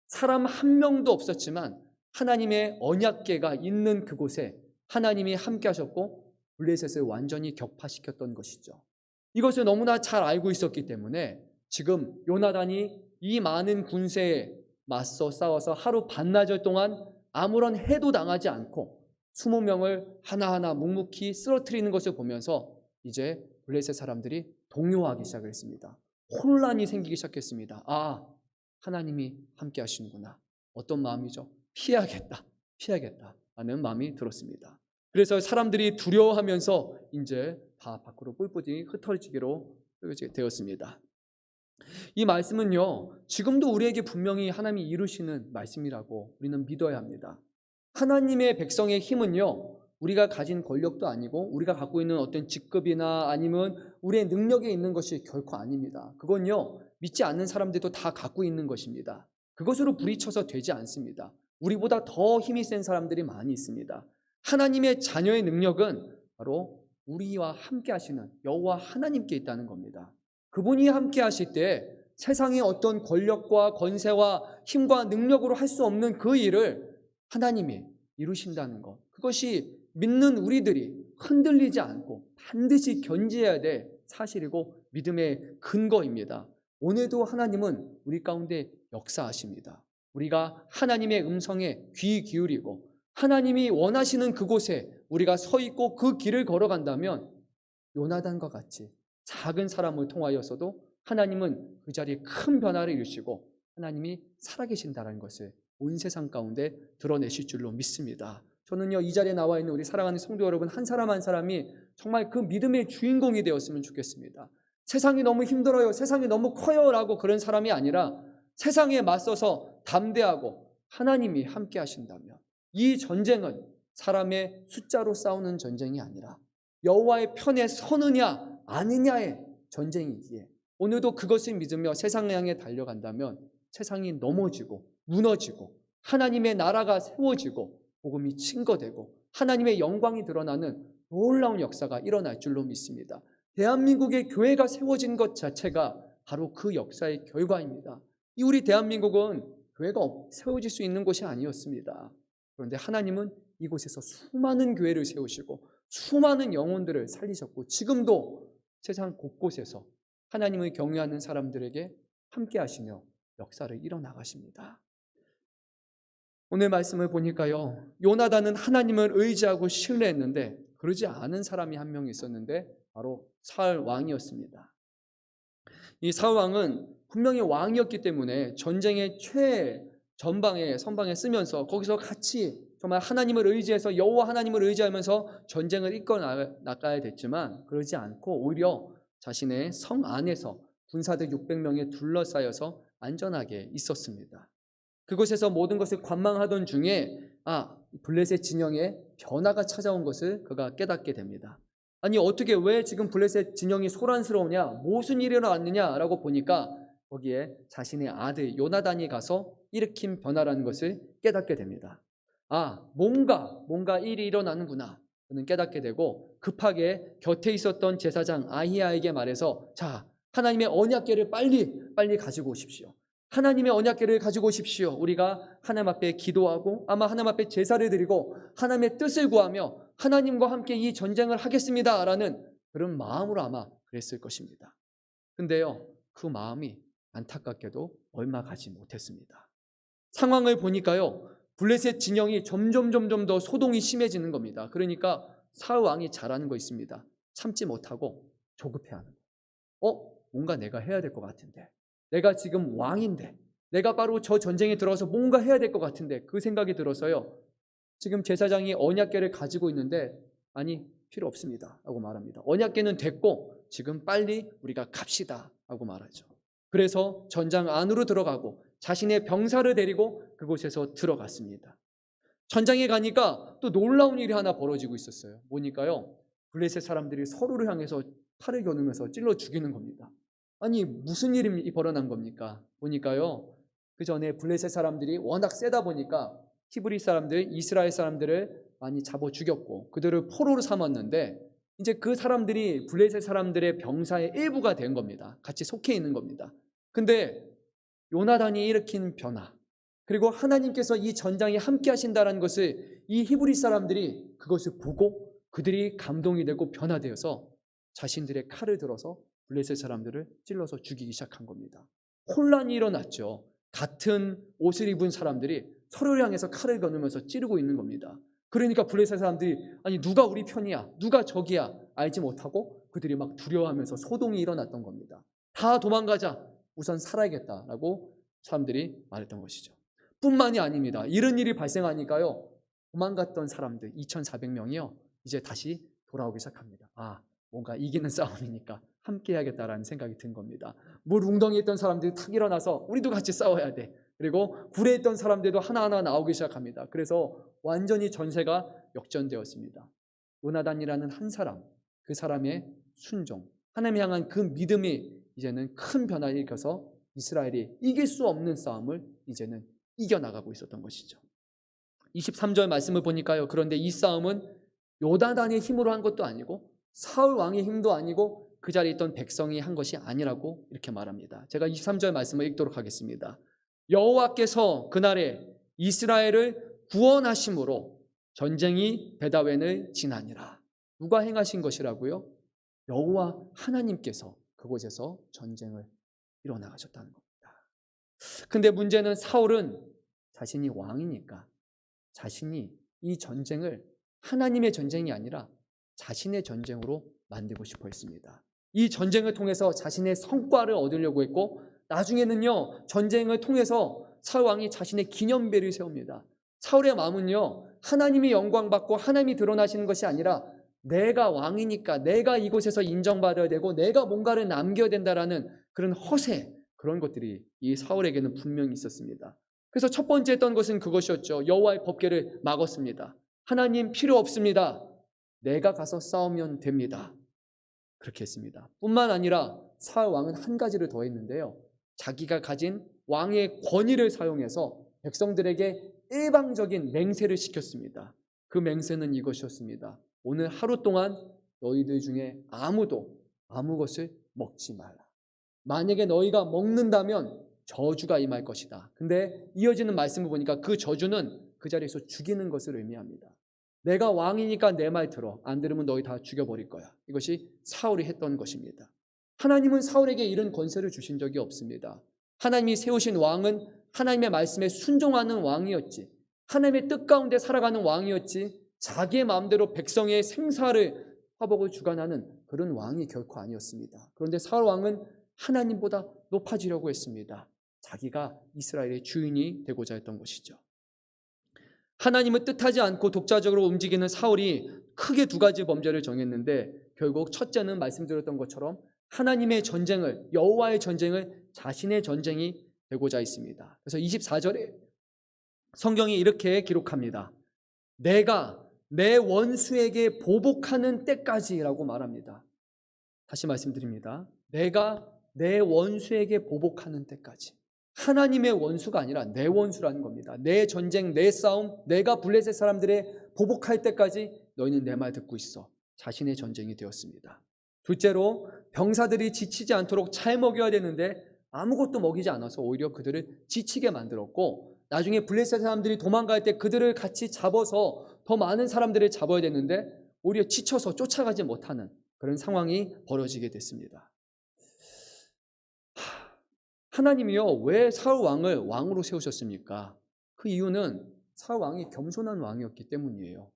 사람 한 명도 없었지만 하나님의 언약궤가 있는 그곳에 하나님이 함께 하셨고 블레셋을 완전히 격파시켰던 것이죠. 이것을 너무나 잘 알고 있었기 때문에 지금 요나단이 이 많은 군세에 맞서 싸워서 하루 반나절 동안 아무런 해도 당하지 않고 20명을 하나하나 묵묵히 쓰러뜨리는 것을 보면서 이제 블레셋 사람들이 동요하기 시작했습니다. 혼란이 생기기 시작했습니다. 하나님이 함께 하시는구나. 어떤 마음이죠? 피해야겠다 하는 마음이 들었습니다. 그래서 사람들이 두려워하면서 이제 다 밖으로 뿔뿔이 흩어지기로 되었습니다. 이 말씀은요, 지금도 우리에게 분명히 하나님이 이루시는 말씀이라고 우리는 믿어야 합니다. 하나님의 백성의 힘은요, 우리가 가진 권력도 아니고 우리가 갖고 있는 어떤 직급이나 아니면 우리의 능력에 있는 것이 결코 아닙니다. 그건요, 믿지 않는 사람들도 다 갖고 있는 것입니다. 그것으로 부리쳐서 되지 않습니다. 우리보다 더 힘이 센 사람들이 많이 있습니다. 하나님의 자녀의 능력은 바로 우리와 함께 하시는 여호와 하나님께 있다는 겁니다. 그분이 함께 하실 때 세상의 어떤 권력과 권세와 힘과 능력으로 할 수 없는 그 일을 하나님이 이루신다는 것, 그것이 믿는 우리들이 흔들리지 않고 반드시 견지해야 될 사실이고 믿음의 근거입니다. 오늘도 하나님은 우리 가운데 역사하십니다. 우리가 하나님의 음성에 귀 기울이고 하나님이 원하시는 그곳에 우리가 서 있고 그 길을 걸어간다면 요나단과 같이 작은 사람을 통하여서도 하나님은 그 자리에 큰 변화를 이루시고 하나님이 살아계신다는 것을 온 세상 가운데 드러내실 줄로 믿습니다. 저는요, 이 자리에 나와 있는 우리 사랑하는 성도 여러분 한 사람 한 사람이 정말 그 믿음의 주인공이 되었으면 좋겠습니다. 세상이 너무 힘들어요, 세상이 너무 커요 라고 그런 사람이 아니라 세상에 맞서서 담대하고 하나님이 함께 하신다면 이 전쟁은 사람의 숫자로 싸우는 전쟁이 아니라 여호와의 편에 서느냐 아니냐의 전쟁이기에 오늘도 그것을 믿으며 세상을 향해 달려간다면 세상이 넘어지고 무너지고 하나님의 나라가 세워지고 복음이 증거되고 하나님의 영광이 드러나는 놀라운 역사가 일어날 줄로 믿습니다. 대한민국의 교회가 세워진 것 자체가 바로 그 역사의 결과입니다. 이 우리 대한민국은 교회가 세워질 수 있는 곳이 아니었습니다. 그런데 하나님은 이곳에서 수많은 교회를 세우시고 수많은 영혼들을 살리셨고 지금도 세상 곳곳에서 하나님을 경외하는 사람들에게 함께 하시며 역사를 이뤄나가십니다. 오늘 말씀을 보니까요, 요나단은 하나님을 의지하고 신뢰했는데 그러지 않은 사람이 한 명 있었는데 바로 사울 왕이었습니다. 이 사울 왕은 분명히 왕이었기 때문에 전쟁의 최전방에 선방에 쓰면서 거기서 같이 정말 하나님을 의지해서 여호와 하나님을 의지하면서 전쟁을 이끌어 나가야 됐지만 그러지 않고 오히려 자신의 성 안에서 군사들 600명에 둘러싸여서 안전하게 있었습니다. 그곳에서 모든 것을 관망하던 중에 블레셋 진영에 변화가 찾아온 것을 그가 깨닫게 됩니다. 아니 어떻게 왜 지금 블레셋 진영이 소란스러우냐, 무슨 일이 일어났느냐라고 보니까 거기에 자신의 아들 요나단이 가서 일으킨 변화라는 것을 깨닫게 됩니다. 뭔가 일이 일어나는구나. 그는 깨닫게 되고 급하게 곁에 있었던 제사장 아히야에게 말해서 자, 하나님의 언약궤를 빨리 가지고 오십시오. 하나님의 언약궤를 가지고 오십시오. 우리가 하나님 앞에 기도하고 아마 하나님 앞에 제사를 드리고 하나님의 뜻을 구하며 하나님과 함께 이 전쟁을 하겠습니다 라는 그런 마음으로 아마 그랬을 것입니다. 근데요, 그 마음이 안타깝게도 얼마 가지 못했습니다. 상황을 보니까요, 블레셋 진영이 점점 더 소동이 심해지는 겁니다. 그러니까 사울 왕이 잘하는 거 있습니다. 참지 못하고 조급해하는 거. 뭔가 내가 해야 될 것 같은데, 내가 지금 왕인데, 내가 바로 저 전쟁에 들어가서 뭔가 해야 될 것 같은데 그 생각이 들어서요, 지금 제사장이 언약궤를 가지고 있는데 아니 필요 없습니다 라고 말합니다. 언약궤는 됐고 지금 빨리 우리가 갑시다 라고 말하죠. 그래서 전장 안으로 들어가고 자신의 병사를 데리고 그곳에서 들어갔습니다. 전장에 가니까 또 놀라운 일이 하나 벌어지고 있었어요. 뭐니까요, 블레셋 사람들이 서로를 향해서 칼을 겨누면서 찔러 죽이는 겁니다. 아니 무슨 일이 벌어난 겁니까? 보니까요, 그 전에 블레셋 사람들이 워낙 세다 보니까 히브리 사람들, 이스라엘 사람들을 많이 잡아 죽였고 그들을 포로로 삼았는데, 이제 그 사람들이 블레셋 사람들의 병사의 일부가 된 겁니다. 같이 속해 있는 겁니다. 근데 요나단이 일으킨 변화, 그리고 하나님께서 이 전장에 함께 하신다는 것을 이 히브리 사람들이 그것을 보고 그들이 감동이 되고 변화되어서 자신들의 칼을 들어서 블레셋 사람들을 찔러서 죽이기 시작한 겁니다. 혼란이 일어났죠. 같은 옷을 입은 사람들이 서로를 향해서 칼을 거누면서 찌르고 있는 겁니다. 그러니까 블레셋 사람들이 아니 누가 우리 편이야, 누가 적이야 알지 못하고 그들이 막 두려워하면서 소동이 일어났던 겁니다. 다 도망가자, 우선 살아야겠다라고 사람들이 말했던 것이죠. 뿐만이 아닙니다. 이런 일이 발생하니까요, 도망갔던 사람들 2,400명이요 이제 다시 돌아오기 시작합니다. 뭔가 이기는 싸움이니까 함께 해야겠다라는 생각이 든 겁니다. 물 웅덩이에 있던 사람들이 탁 일어나서 우리도 같이 싸워야 돼. 그리고 굴에 있던 사람들도 하나하나 나오기 시작합니다. 그래서 완전히 전세가 역전되었습니다. 요나단이라는 한 사람, 그 사람의 순종, 하나님 향한 그 믿음이 이제는 큰 변화를 일으켜서 이스라엘이 이길 수 없는 싸움을 이제는 이겨나가고 있었던 것이죠. 23절 말씀을 보니까요, 그런데 이 싸움은 요나단의 힘으로 한 것도 아니고 사울 왕의 힘도 아니고 그 자리에 있던 백성이 한 것이 아니라고 이렇게 말합니다. 제가 23절 말씀을 읽도록 하겠습니다. 여호와께서 그날에 이스라엘을 구원하심으로 전쟁이 베다웬을 지나니라. 누가 행하신 것이라고요? 여호와 하나님께서 그곳에서 전쟁을 일어나가셨다는 겁니다. 근데 문제는 사울은 자신이 왕이니까 자신이 이 전쟁을 하나님의 전쟁이 아니라 자신의 전쟁으로 만들고 싶어 했습니다. 이 전쟁을 통해서 자신의 성과를 얻으려고 했고, 나중에는요 전쟁을 통해서 사울 왕이 자신의 기념배를 세웁니다. 사울의 마음은요 하나님이 영광받고 하나님이 드러나시는 것이 아니라 내가 왕이니까 내가 이곳에서 인정받아야 되고 내가 뭔가를 남겨야 된다라는 그런 허세, 그런 것들이 이 사울에게는 분명히 있었습니다. 그래서 첫 번째 했던 것은 그것이었죠. 여호와의 법궤를 막았습니다. 하나님 필요 없습니다. 내가 가서 싸우면 됩니다. 그렇게 했습니다. 뿐만 아니라 사울 왕은 한 가지를 더 했는데요, 자기가 가진 왕의 권위를 사용해서 백성들에게 일방적인 맹세를 시켰습니다. 그 맹세는 이것이었습니다. 오늘 하루 동안 너희들 중에 아무도 아무 것을 먹지 말라. 만약에 너희가 먹는다면 저주가 임할 것이다. 근데 이어지는 말씀을 보니까 그 저주는 그 자리에서 죽이는 것을 의미합니다. 내가 왕이니까 내 말 들어. 안 들으면 너희 다 죽여버릴 거야. 이것이 사울이 했던 것입니다. 하나님은 사울에게 이런 권세를 주신 적이 없습니다. 하나님이 세우신 왕은 하나님의 말씀에 순종하는 왕이었지, 하나님의 뜻 가운데 살아가는 왕이었지, 자기의 마음대로 백성의 생사를 화복을 주관하는 그런 왕이 결코 아니었습니다. 그런데 사울 왕은 하나님보다 높아지려고 했습니다. 자기가 이스라엘의 주인이 되고자 했던 것이죠. 하나님을 뜻하지 않고 독자적으로 움직이는 사울이 크게 두 가지 범죄를 정했는데, 결국 첫째는 말씀드렸던 것처럼 하나님의 전쟁을, 여호와의 전쟁을 자신의 전쟁이 되고자 했습니다. 그래서 24절에 성경이 이렇게 기록합니다. 내가 내 원수에게 보복하는 때까지라고 말합니다. 다시 말씀드립니다. 내가 내 원수에게 보복하는 때까지. 하나님의 원수가 아니라 내 원수라는 겁니다. 내 전쟁, 내 싸움, 내가 블레셋 사람들의 보복할 때까지 너희는 내 말 듣고 있어. 자신의 전쟁이 되었습니다. 둘째로, 병사들이 지치지 않도록 잘 먹여야 되는데 아무것도 먹이지 않아서 오히려 그들을 지치게 만들었고, 나중에 블레셋 사람들이 도망갈 때 그들을 같이 잡아서 더 많은 사람들을 잡아야 되는데 오히려 지쳐서 쫓아가지 못하는 그런 상황이 벌어지게 됐습니다. 하나님이요, 왜 사울 왕을 왕으로 세우셨습니까? 그 이유는 사울 왕이 겸손한 왕이었기 때문이에요.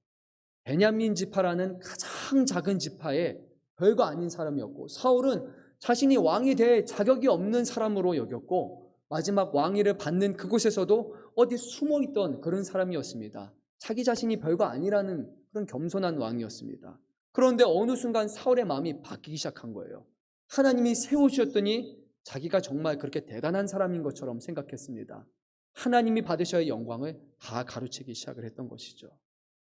베냐민 지파라는 가장 작은 지파에 별거 아닌 사람이었고, 사울은 자신이 왕이 될 자격이 없는 사람으로 여겼고, 마지막 왕위를 받는 그곳에서도 어디 숨어있던 그런 사람이었습니다. 자기 자신이 별거 아니라는 그런 겸손한 왕이었습니다. 그런데 어느 순간 사울의 마음이 바뀌기 시작한 거예요. 하나님이 세우셨더니 자기가 정말 그렇게 대단한 사람인 것처럼 생각했습니다. 하나님이 받으셔야 할 영광을 다 가로채기 시작을 했던 것이죠.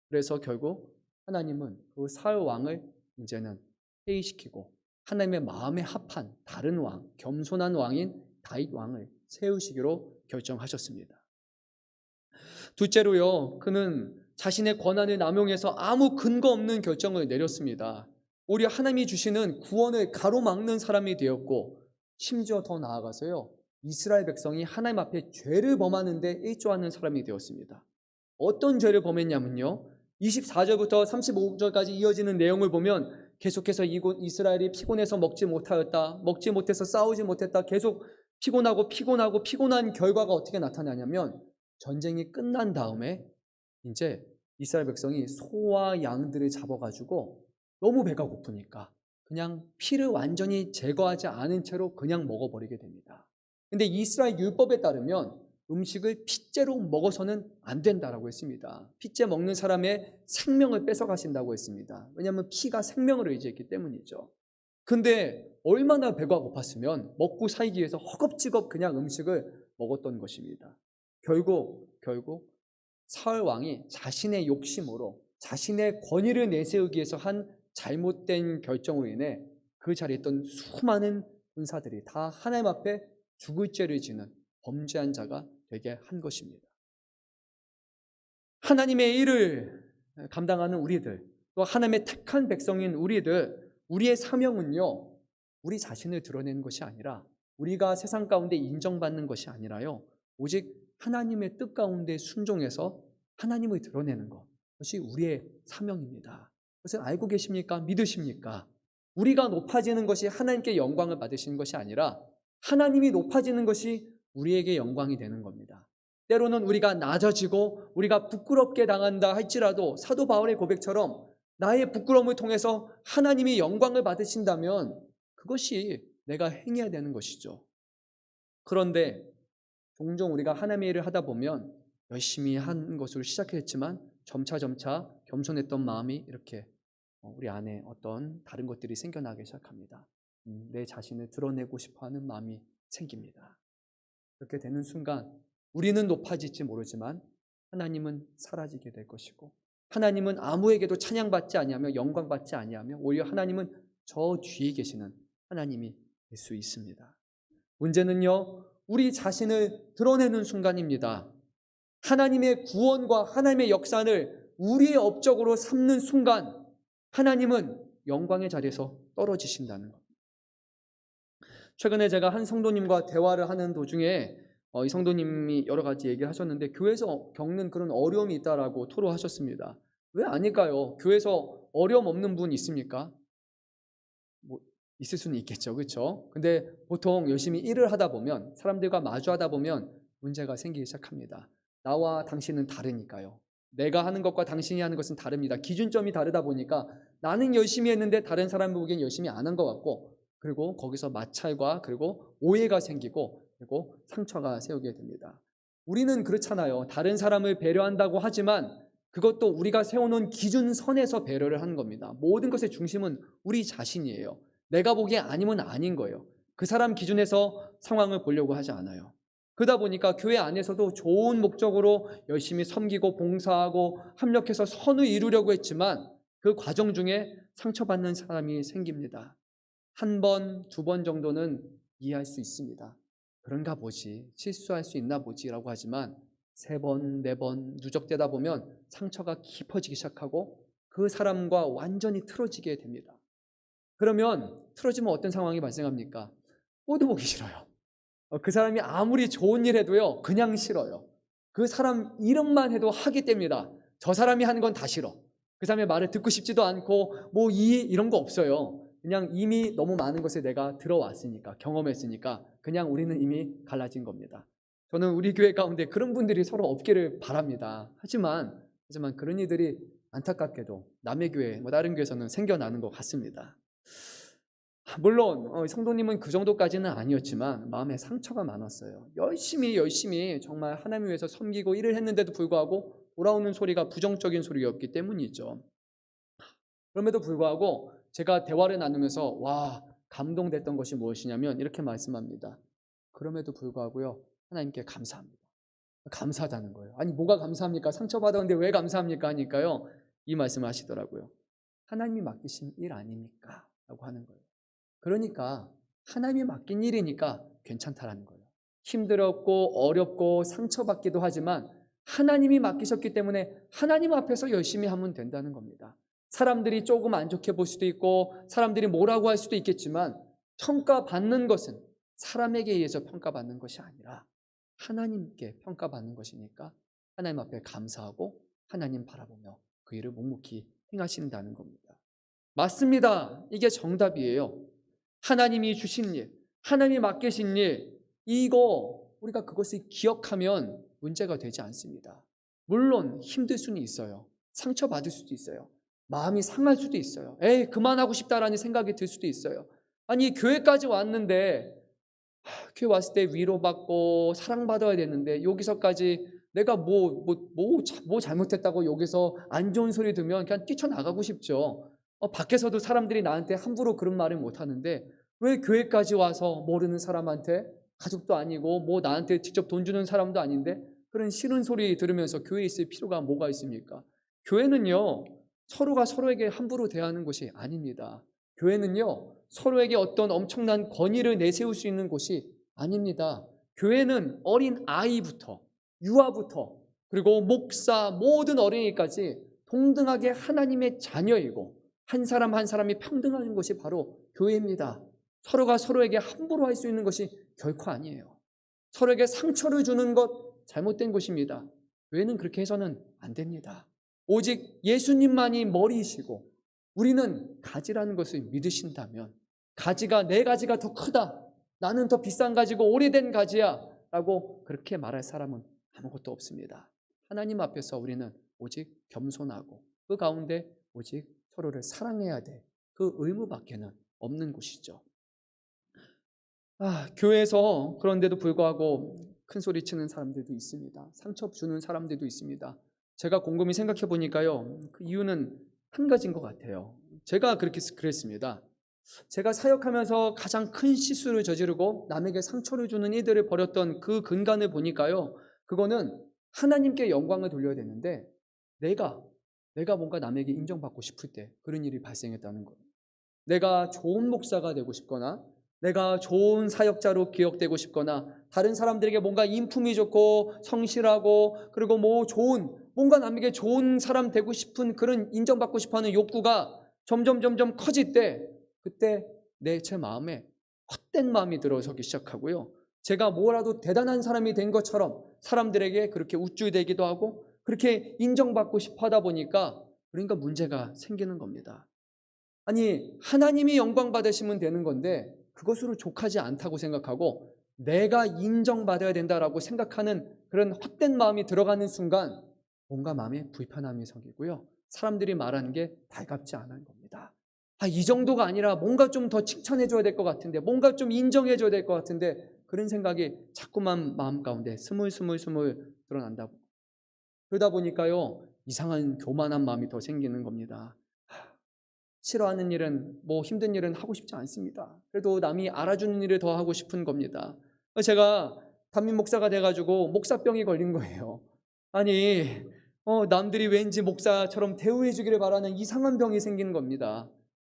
그래서 결국 하나님은 그 사울 왕을 이제는 해이시키고 하나님의 마음에 합한 다른 왕, 겸손한 왕인 다윗 왕을 세우시기로 결정하셨습니다. 둘째로요, 그는 자신의 권한을 남용해서 아무 근거 없는 결정을 내렸습니다. 오히려 하나님이 주시는 구원을 가로막는 사람이 되었고, 심지어 더 나아가서요, 이스라엘 백성이 하나님 앞에 죄를 범하는데 일조하는 사람이 되었습니다. 어떤 죄를 범했냐면요, 24절부터 35절까지 이어지는 내용을 보면 계속해서 이스라엘이 피곤해서 먹지 못하였다, 먹지 못해서 싸우지 못했다, 계속 피곤한 결과가 어떻게 나타나냐면, 전쟁이 끝난 다음에 이제 이스라엘 백성이 소와 양들을 잡아가지고 너무 배가 고프니까 그냥 피를 완전히 제거하지 않은 채로 그냥 먹어버리게 됩니다. 근데 이스라엘 율법에 따르면 음식을 핏째로 먹어서는 안 된다라고 했습니다. 핏째 먹는 사람의 생명을 뺏어가신다고 했습니다. 왜냐하면 피가 생명을 의지했기 때문이죠. 근데 얼마나 배가 고팠으면 먹고 살기 위해서 허겁지겁 그냥 음식을 먹었던 것입니다. 결국 사울 왕이 자신의 욕심으로 자신의 권위를 내세우기 위해서 한 잘못된 결정으로 인해 그 자리에 있던 수많은 군사들이 다 하나님 앞에 죽을 죄를 지는 범죄한 자가 되게 한 것입니다. 하나님의 일을 감당하는 우리들, 또 하나님의 택한 백성인 우리의 사명은요, 우리 자신을 드러내는 것이 아니라, 우리가 세상 가운데 인정받는 것이 아니라요, 오직 하나님의 뜻 가운데 순종해서 하나님을 드러내는 것, 그것이 우리의 사명입니다. 그것을 알고 계십니까? 믿으십니까? 우리가 높아지는 것이 하나님께 영광을 받으시는 것이 아니라 하나님이 높아지는 것이 우리에게 영광이 되는 겁니다. 때로는 우리가 낮아지고 우리가 부끄럽게 당한다 할지라도 사도 바울의 고백처럼 나의 부끄러움을 통해서 하나님이 영광을 받으신다면 그것이 내가 행해야 되는 것이죠. 그런데 종종 우리가 하나님의 일을 하다 보면 열심히 한 것으로 시작했지만 점차 겸손했던 마음이 이렇게 우리 안에 어떤 다른 것들이 생겨나기 시작합니다. 내 자신을 드러내고 싶어하는 마음이 생깁니다. 그렇게 되는 순간 우리는 높아질지 모르지만 하나님은 사라지게 될 것이고, 하나님은 아무에게도 찬양받지 아니하며 영광받지 아니하며 오히려 하나님은 저 뒤에 계시는 하나님이 될 수 있습니다. 문제는요, 우리 자신을 드러내는 순간입니다. 하나님의 구원과 하나님의 역사를 우리의 업적으로 삼는 순간 하나님은 영광의 자리에서 떨어지신다는 것. 최근에 제가 한 성도님과 대화를 하는 도중에 이 성도님이 여러 가지 얘기를 하셨는데 교회에서 겪는 그런 어려움이 있다라고 토로하셨습니다. 왜 아닐까요? 교회에서 어려움 없는 분 있습니까? 있을 수는 있겠죠, 그렇죠? 근데 보통 열심히 일을 하다 보면, 사람들과 마주하다 보면 문제가 생기기 시작합니다. 나와 당신은 다르니까요. 내가 하는 것과 당신이 하는 것은 다릅니다. 기준점이 다르다 보니까 나는 열심히 했는데 다른 사람 보기엔 열심히 안 한 것 같고, 그리고 거기서 마찰과 그리고 오해가 생기고 그리고 상처가 세우게 됩니다. 우리는 그렇잖아요. 다른 사람을 배려한다고 하지만 그것도 우리가 세워놓은 기준선에서 배려를 하는 겁니다. 모든 것의 중심은 우리 자신이에요. 내가 보기에 아니면 아닌 거예요. 그 사람 기준에서 상황을 보려고 하지 않아요. 그러다 보니까 교회 안에서도 좋은 목적으로 열심히 섬기고 봉사하고 합력해서 선을 이루려고 했지만 그 과정 중에 상처받는 사람이 생깁니다. 한 번, 두 번 정도는 이해할 수 있습니다. 그런가 보지, 실수할 수 있나 보지라고 하지만 세 번, 네 번 누적되다 보면 상처가 깊어지기 시작하고 그 사람과 완전히 틀어지게 됩니다. 그러면 틀어지면 어떤 상황이 발생합니까? 꼴도 보기 싫어요. 그 사람이 아무리 좋은 일 해도요, 그냥 싫어요. 그 사람 이름만 해도 하기 때문이다. 저 사람이 하는 건 다 싫어. 그 사람의 말을 듣고 싶지도 않고 이런 거 없어요. 그냥 이미 너무 많은 것을 내가 들어왔으니까, 경험했으니까 그냥 우리는 이미 갈라진 겁니다. 저는 우리 교회 가운데 그런 분들이 서로 없기를 바랍니다. 하지만 그런 이들이 안타깝게도 남의 교회, 다른 교회에서는 생겨나는 것 같습니다. 물론 성도님은 그 정도까지는 아니었지만 마음에 상처가 많았어요. 열심히 정말 하나님 위해서 섬기고 일을 했는데도 불구하고 돌아오는 소리가 부정적인 소리였기 때문이죠. 그럼에도 불구하고 제가 대화를 나누면서 감동됐던 것이 무엇이냐면 이렇게 말씀합니다. 그럼에도 불구하고요, 하나님께 감사합니다. 감사하다는 거예요. 아니 뭐가 감사합니까? 상처받았는데 왜 감사합니까? 하니까요, 이 말씀을 하시더라고요. 하나님이 맡기신 일 아닙니까? 라고 하는 거예요. 그러니까 하나님이 맡긴 일이니까 괜찮다라는 거예요. 힘들었고 어렵고 상처받기도 하지만 하나님이 맡기셨기 때문에 하나님 앞에서 열심히 하면 된다는 겁니다. 사람들이 조금 안 좋게 볼 수도 있고 사람들이 뭐라고 할 수도 있겠지만 평가받는 것은 사람에게 의해서 평가받는 것이 아니라 하나님께 평가받는 것이니까 하나님 앞에 감사하고 하나님 바라보며 그 일을 묵묵히 행하신다는 겁니다. 맞습니다. 이게 정답이에요. 하나님이 주신 일, 하나님이 맡기신 일, 이거 우리가 그것을 기억하면 문제가 되지 않습니다. 물론 힘들 수는 있어요. 상처받을 수도 있어요. 마음이 상할 수도 있어요. 에이, 그만하고 싶다라는 생각이 들 수도 있어요. 아니, 교회까지 왔는데 교회 왔을 때 위로받고 사랑받아야 되는데 여기서까지 내가 뭐 잘못했다고 여기서 안 좋은 소리 들으면 그냥 뛰쳐나가고 싶죠. 밖에서도 사람들이 나한테 함부로 그런 말을 못하는데 왜 교회까지 와서 모르는 사람한테, 가족도 아니고 뭐 나한테 직접 돈 주는 사람도 아닌데 그런 싫은 소리 들으면서 교회에 있을 필요가 뭐가 있습니까? 교회는요, 서로가 서로에게 함부로 대하는 곳이 아닙니다. 교회는요, 서로에게 어떤 엄청난 권위를 내세울 수 있는 곳이 아닙니다. 교회는 어린 아이부터 유아부터 그리고 목사 모든 어린이까지 동등하게 하나님의 자녀이고 한 사람 한 사람이 평등한 것이 바로 교회입니다. 서로가 서로에게 함부로 할 수 있는 것이 결코 아니에요. 서로에게 상처를 주는 것 잘못된 것입니다. 교회는 그렇게 해서는 안 됩니다. 오직 예수님만이 머리이시고 우리는 가지라는 것을 믿으신다면 가지가 내 가지가 더 크다, 나는 더 비싼 가지고 오래된 가지야 라고 그렇게 말할 사람은 아무것도 없습니다. 하나님 앞에서 우리는 오직 겸손하고 그 가운데 오직 서로를 사랑해야 돼. 그 의무밖에는 없는 곳이죠. 교회에서 그런데도 불구하고 큰 소리 치는 사람들도 있습니다. 상처 주는 사람들도 있습니다. 제가 곰곰이 생각해 보니까요, 그 이유는 한 가지인 것 같아요. 제가 그랬습니다. 제가 사역하면서 가장 큰 실수를 저지르고 남에게 상처를 주는 일들을 벌였던 그 근간을 보니까요, 그거는 하나님께 영광을 돌려야 되는데 내가 뭔가 남에게 인정받고 싶을 때 그런 일이 발생했다는 거예요. 내가 좋은 목사가 되고 싶거나 내가 좋은 사역자로 기억되고 싶거나 다른 사람들에게 뭔가 인품이 좋고 성실하고 그리고 뭔가 남에게 좋은 사람 되고 싶은 그런 인정받고 싶어하는 욕구가 점점 커질 때 그때 제 마음에 헛된 마음이 들어서기 시작하고요. 제가 뭐라도 대단한 사람이 된 것처럼 사람들에게 그렇게 우쭐대기도 하고 그렇게 인정받고 싶어 하다 보니까 그러니까 문제가 생기는 겁니다. 아니, 하나님이 영광 받으시면 되는 건데 그것으로 족하지 않다고 생각하고 내가 인정받아야 된다라고 생각하는 그런 헛된 마음이 들어가는 순간 뭔가 마음에 불편함이 생기고요. 사람들이 말하는 게 달갑지 않은 겁니다. 이 정도가 아니라 뭔가 좀 더 칭찬해줘야 될 것 같은데 뭔가 좀 인정해줘야 될 것 같은데 그런 생각이 자꾸만 마음 가운데 스물스물 드러난다고. 그러다 보니까요, 이상한 교만한 마음이 더 생기는 겁니다. 싫어하는 일은 힘든 일은 하고 싶지 않습니다. 그래도 남이 알아주는 일을 더 하고 싶은 겁니다. 제가 담임 목사가 돼가지고 목사병이 걸린 거예요. 아니, 남들이 왠지 목사처럼 대우해 주기를 바라는 이상한 병이 생기는 겁니다.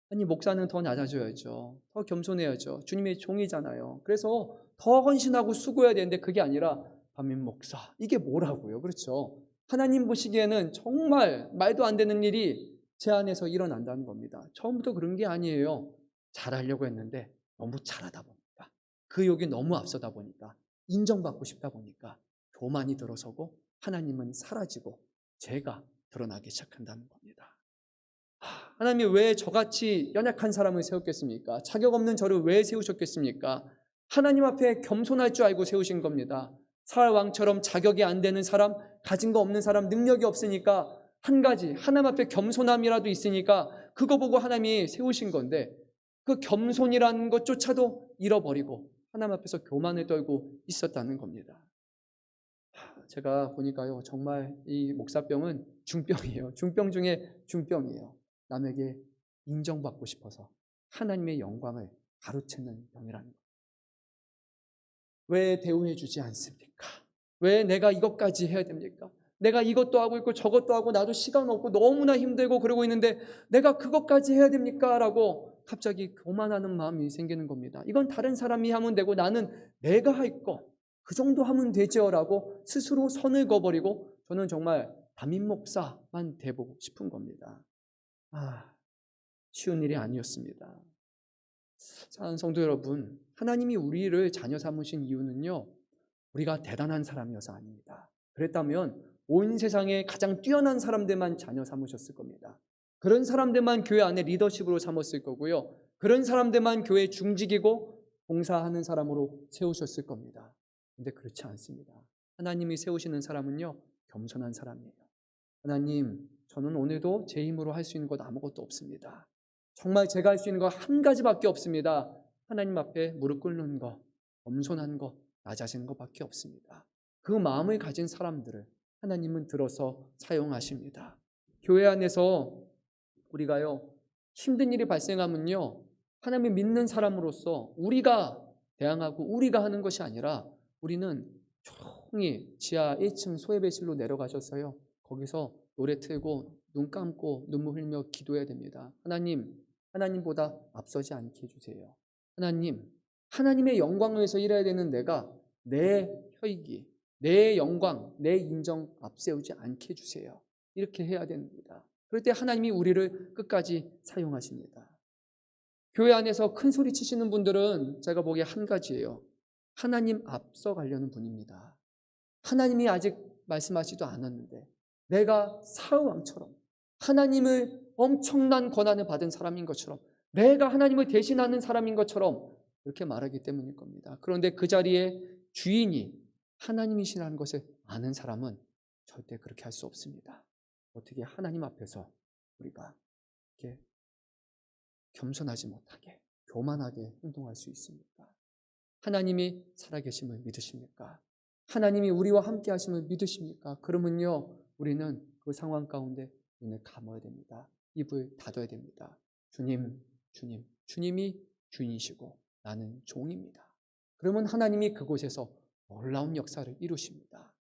아니, 목사는 더 낮아져야죠. 더 겸손해야죠. 주님의 종이잖아요. 그래서 더 헌신하고 수고해야 되는데 그게 아니라 담임 목사, 이게 뭐라고요? 그렇죠? 하나님 보시기에는 정말 말도 안 되는 일이 제 안에서 일어난다는 겁니다. 처음부터 그런 게 아니에요. 잘하려고 했는데 너무 잘하다 보니까 그 욕이 너무 앞서다 보니까 인정받고 싶다 보니까 교만이 들어서고 하나님은 사라지고 제가 드러나기 시작한다는 겁니다. 하나님이 왜 저같이 연약한 사람을 세웠겠습니까? 자격 없는 저를 왜 세우셨겠습니까? 하나님 앞에 겸손할 줄 알고 세우신 겁니다. 사울 왕처럼 자격이 안 되는 사람, 가진 거 없는 사람, 능력이 없으니까 한 가지 하나님 앞에 겸손함이라도 있으니까 그거 보고 하나님이 세우신 건데 그 겸손이라는 것조차도 잃어버리고 하나님 앞에서 교만을 떨고 있었다는 겁니다. 제가 보니까요, 정말 이 목사병은 중병이에요. 중병 중에 중병이에요. 남에게 인정받고 싶어서 하나님의 영광을 가로채는 병이라는 거예요. 왜 대우해 주지 않습니까? 왜 내가 이것까지 해야 됩니까? 내가 이것도 하고 있고 저것도 하고 나도 시간 없고 너무나 힘들고 그러고 있는데 내가 그것까지 해야 됩니까? 라고 갑자기 교만하는 마음이 생기는 겁니다. 이건 다른 사람이 하면 되고 나는 내가 할 거 그 정도 하면 되죠라고 스스로 선을 그어버리고 저는 정말 담임 목사만 돼보고 싶은 겁니다. 쉬운 일이 아니었습니다. 사랑하는 성도 여러분, 하나님이 우리를 자녀 삼으신 이유는요, 우리가 대단한 사람이어서 아닙니다. 그랬다면 온 세상에 가장 뛰어난 사람들만 자녀 삼으셨을 겁니다. 그런 사람들만 교회 안에 리더십으로 삼았을 거고요. 그런 사람들만 교회 중직이고 봉사하는 사람으로 세우셨을 겁니다. 근데 그렇지 않습니다. 하나님이 세우시는 사람은요, 겸손한 사람이에요. 하나님, 저는 오늘도 제 힘으로 할 수 있는 것 아무것도 없습니다. 정말 제가 할 수 있는 거 한 가지밖에 없습니다. 하나님 앞에 무릎 꿇는 거, 겸손한 거, 낮아지는 것밖에 없습니다. 그 마음을 가진 사람들을 하나님은 들어서 사용하십니다. 교회 안에서 우리가요, 힘든 일이 발생하면요, 하나님을 믿는 사람으로서 우리가 대항하고 우리가 하는 것이 아니라 우리는 조용히 지하 1층 소예배실로 내려가셔서요, 거기서 노래 틀고 눈 감고 눈물 흘리며 기도해야 됩니다. 하나님보다 앞서지 않게 해주세요. 하나님의 영광을 위해서 일해야 되는 내가 내 혈기, 내 영광, 내 인정 앞세우지 않게 해주세요. 이렇게 해야 됩니다. 그럴 때 하나님이 우리를 끝까지 사용하십니다. 교회 안에서 큰 소리 치시는 분들은 제가 보기에 한 가지예요. 하나님 앞서 가려는 분입니다. 하나님이 아직 말씀하지도 않았는데 내가 사울왕처럼 하나님을 엄청난 권한을 받은 사람인 것처럼, 내가 하나님을 대신하는 사람인 것처럼 그렇게 말하기 때문일 겁니다. 그런데 그 자리에 주인이 하나님이시라는 것을 아는 사람은 절대 그렇게 할 수 없습니다. 어떻게 하나님 앞에서 우리가 이렇게 겸손하지 못하게, 교만하게 행동할 수 있습니까? 하나님이 살아계심을 믿으십니까? 하나님이 우리와 함께 하심을 믿으십니까? 그러면요, 우리는 그 상황 가운데 눈을 감아야 됩니다. 입을 닫아야 됩니다. 주님이 주인이시고 나는 종입니다. 그러면 하나님이 그곳에서 놀라운 역사를 이루십니다.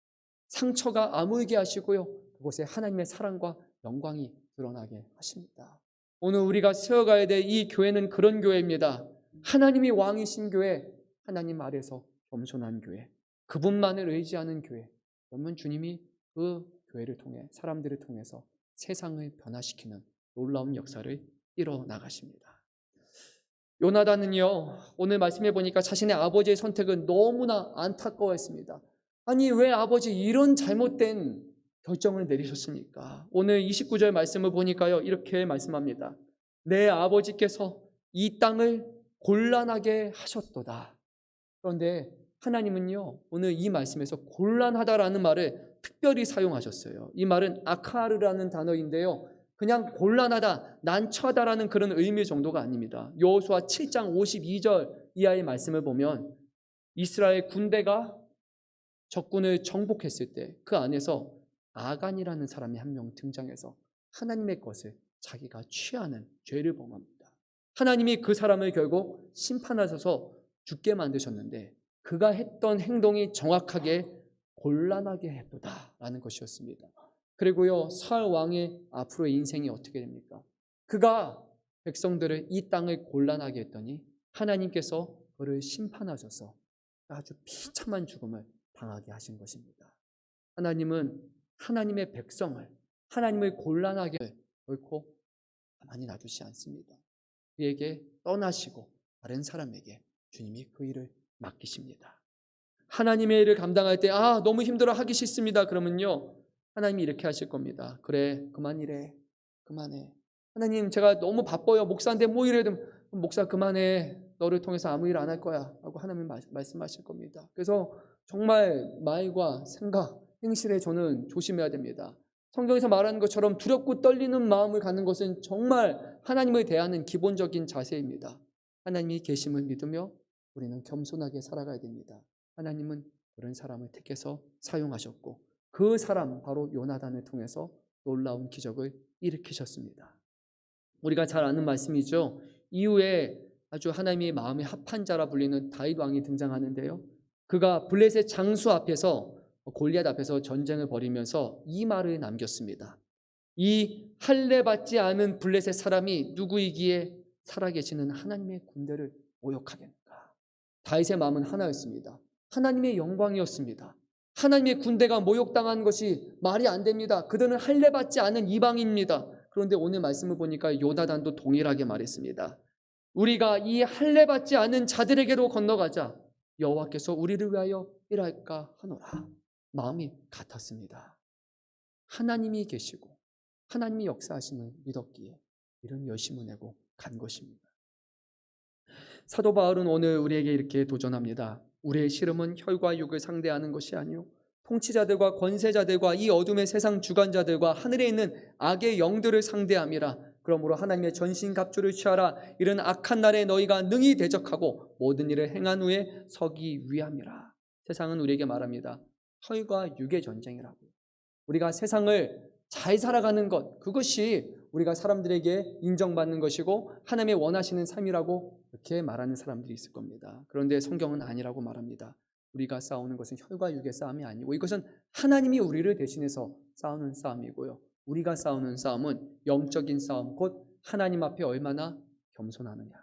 상처가 아물게 하시고요, 그곳에 하나님의 사랑과 영광이 드러나게 하십니다. 오늘 우리가 세워가야 될 이 교회는 그런 교회입니다. 하나님이 왕이신 교회, 하나님 아래서 겸손한 교회, 그분만을 의지하는 교회. 그러면 주님이 그 교회를 통해, 사람들을 통해서 세상을 변화시키는 놀라운 역사를 이뤄나가십니다. 요나단은요, 오늘 말씀해 보니까 자신의 아버지의 선택은 너무나 안타까워했습니다. 아니, 왜 아버지 이런 잘못된 결정을 내리셨습니까? 오늘 29절 말씀을 보니까요, 이렇게 말씀합니다. 내 아버지께서 이 땅을 곤란하게 하셨도다. 그런데 하나님은요, 오늘 이 말씀에서 곤란하다라는 말을 특별히 사용하셨어요. 이 말은 아카르라는 단어인데요, 그냥 곤란하다, 난처하다라는 그런 의미 정도가 아닙니다. 여호수아 7장 52절 이하의 말씀을 보면 이스라엘 군대가 적군을 정복했을 때 그 안에서 아간이라는 사람이 한 명 등장해서 하나님의 것을 자기가 취하는 죄를 범합니다. 하나님이 그 사람을 결국 심판하셔서 죽게 만드셨는데 그가 했던 행동이 정확하게 곤란하게 했도다라는 것이었습니다. 그리고요, 사울 왕의 앞으로의 인생이 어떻게 됩니까? 그가 백성들을 이 땅을 곤란하게 했더니 하나님께서 그를 심판하셔서 아주 비참한 죽음을 당하게 하신 것입니다. 하나님은 하나님의 백성을, 하나님을 곤란하게 결코 가만히 놔두지 않습니다. 그에게 떠나시고 다른 사람에게 주님이 그 일을 맡기십니다. 하나님의 일을 감당할 때 너무 힘들어 하기 싫습니다. 그러면요, 하나님이 이렇게 하실 겁니다. 그래, 그만 일해, 그만해. 하나님, 제가 너무 바빠요. 목사인데 뭐 이래야 되면 목사 그만해. 너를 통해서 아무 일 안 할 거야 라고 하나님 말씀하실 겁니다. 그래서 정말 말과 생각, 행실에 저는 조심해야 됩니다. 성경에서 말하는 것처럼 두렵고 떨리는 마음을 갖는 것은 정말 하나님을 대하는 기본적인 자세입니다. 하나님이 계심을 믿으며 우리는 겸손하게 살아가야 됩니다. 하나님은 그런 사람을 택해서 사용하셨고 그 사람 바로 요나단을 통해서 놀라운 기적을 일으키셨습니다. 우리가 잘 아는 말씀이죠. 이후에 아주 하나님의 마음에 합한 자라 불리는 다윗 왕이 등장하는데요, 그가 블레셋 장수 앞에서, 골리앗 앞에서 전쟁을 벌이면서 이 말을 남겼습니다. 이 할례 받지 않은 블레셋 사람이 누구이기에 살아계시는 하나님의 군대를 모욕하겠는가? 다윗의 마음은 하나였습니다. 하나님의 영광이었습니다. 하나님의 군대가 모욕당한 것이 말이 안 됩니다. 그들은 할례받지 않은 이방인입니다. 그런데 오늘 말씀을 보니까 요나단도 동일하게 말했습니다. 우리가 이 할례받지 않은 자들에게로 건너가자 여호와께서 우리를 위하여 일할까 하노라. 마음이 같았습니다. 하나님이 계시고 하나님이 역사하심을 믿었기에 이런 열심을 내고 간 것입니다. 사도 바울은 오늘 우리에게 이렇게 도전합니다. 우리의 씨름은 혈과 육을 상대하는 것이 아니요 통치자들과 권세자들과 이 어둠의 세상 주관자들과 하늘에 있는 악의 영들을 상대함이라. 그러므로 하나님의 전신갑주를 취하라. 이런 악한 날에 너희가 능히 대적하고 모든 일을 행한 후에 서기 위함이라. 세상은 우리에게 말합니다. 혈과 육의 전쟁이라고요. 우리가 세상을 잘 살아가는 것, 그것이 우리가 사람들에게 인정받는 것이고 하나님의 원하시는 삶이라고 이렇게 말하는 사람들이 있을 겁니다. 그런데 성경은 아니라고 말합니다. 우리가 싸우는 것은 혈과 육의 싸움이 아니고 이것은 하나님이 우리를 대신해서 싸우는 싸움이고요. 우리가 싸우는 싸움은 영적인 싸움, 곧 하나님 앞에 얼마나 겸손하느냐,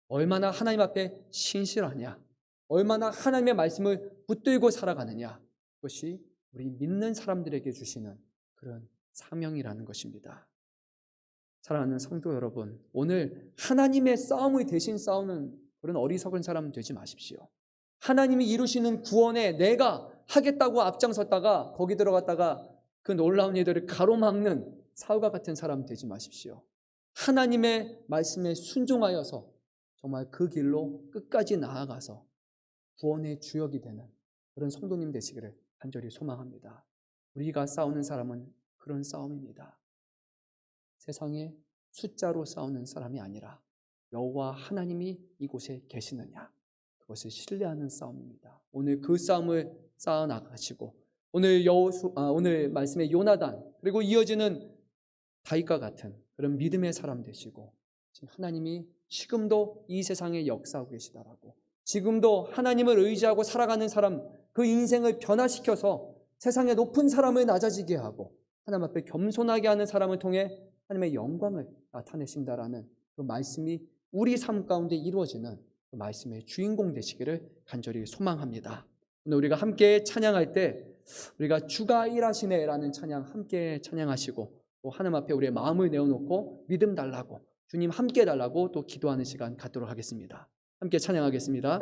얼마나 하나님 앞에 신실하냐, 얼마나 하나님의 말씀을 붙들고 살아가느냐, 그것이 우리 믿는 사람들에게 주시는 그런 사명이라는 것입니다. 사랑하는 성도 여러분, 오늘 하나님의 싸움을 대신 싸우는 그런 어리석은 사람 되지 마십시오. 하나님이 이루시는 구원에 내가 하겠다고 앞장섰다가 거기 들어갔다가 그 놀라운 일들을 가로막는 사울과 같은 사람 되지 마십시오. 하나님의 말씀에 순종하여서 정말 그 길로 끝까지 나아가서 구원의 주역이 되는 그런 성도님 되시기를 간절히 소망합니다. 우리가 싸우는 사람은 그런 싸움입니다. 세상에 숫자로 싸우는 사람이 아니라 여호와 하나님이 이곳에 계시느냐, 그것을 신뢰하는 싸움입니다. 오늘 그 싸움을 쌓아 나가시고 오늘 말씀의 요나단 그리고 이어지는 다윗과 같은 그런 믿음의 사람 되시고 하나님이 지금도 이 세상에 역사하고 계시다라고, 지금도 하나님을 의지하고 살아가는 사람 그 인생을 변화시켜서 세상의 높은 사람을 낮아지게 하고 하나님 앞에 겸손하게 하는 사람을 통해 하나님의 영광을 나타내신다라는 그 말씀이 우리 삶 가운데 이루어지는 그 말씀의 주인공 되시기를 간절히 소망합니다. 오늘 우리가 함께 찬양할 때 우리가 주가 일하시네라는 찬양 함께 찬양하시고 또 하나님 앞에 우리의 마음을 내어놓고 믿음 달라고, 주님 함께 달라고 또 기도하는 시간 갖도록 하겠습니다. 함께 찬양하겠습니다.